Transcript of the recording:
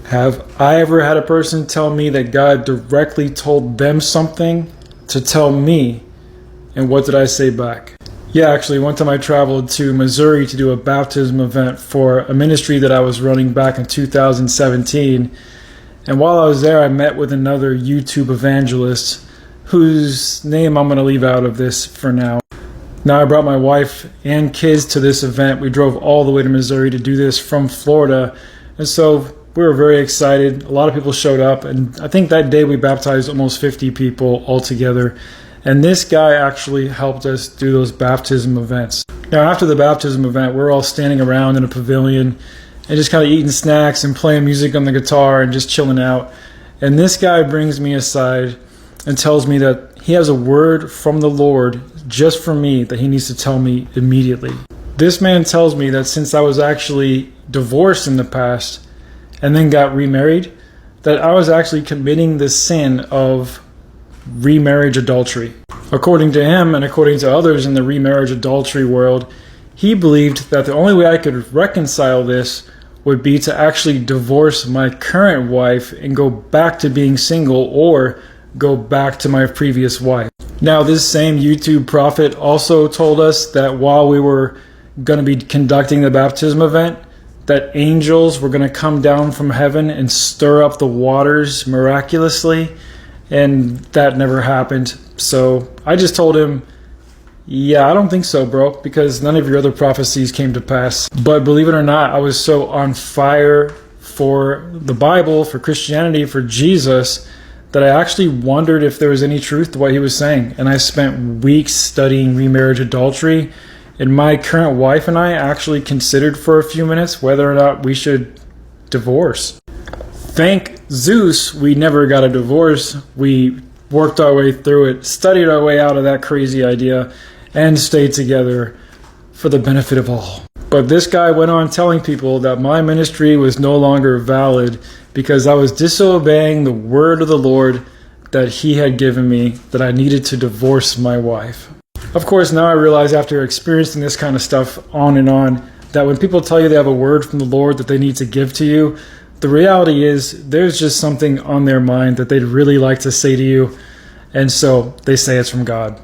Have I ever had a person tell me that God directly told them something to tell me? And what did I say back? Yeah, actually, one time I traveled to Missouri to do a baptism event for a ministry that I was running back in 2017. And while I was there, I met with another YouTube evangelist whose name I'm going to leave out of this for now. Now, I brought my wife and kids to this event. We drove all the way to Missouri to do this from Florida. And so we were very excited. A lot of people showed up. And I think that day we baptized almost 50 people altogether. And this guy actually helped us do those baptism events. Now, after the baptism event, we're all standing around in a pavilion and just kind of eating snacks and playing music on the guitar and just chilling out. And this guy brings me aside and tells me that he has a word from the Lord just for me that he needs to tell me immediately. This man tells me that since I was actually divorced in the past and then got remarried, that I was actually committing the sin of remarriage adultery. According to him and according to others in the remarriage adultery world, he believed that the only way I could reconcile this would be to actually divorce my current wife and go back to being single or go back to my previous wife. Now, this same YouTube prophet also told us that while we were going to be conducting the baptism event, that angels were going to come down from heaven and stir up the waters miraculously. And that never happened. So I just told him, yeah, I don't think so, bro, because none of your other prophecies came to pass. But believe it or not, I was so on fire for the Bible, for Christianity, for Jesus, that I actually wondered if there was any truth to what he was saying. And I spent weeks studying remarriage adultery. And my current wife and I actually considered for a few minutes whether or not we should divorce. Thank Zeus, we never got a divorce. We worked our way through it, studied our way out of that crazy idea, and stayed together for the benefit of all. But this guy went on telling people that my ministry was no longer valid because I was disobeying the word of the Lord that he had given me, that I needed to divorce my wife. Of course, now I realize after experiencing this kind of stuff on and on, that when people tell you they have a word from the Lord that they need to give to you, the reality is there's just something on their mind that they'd really like to say to you, and so they say it's from God.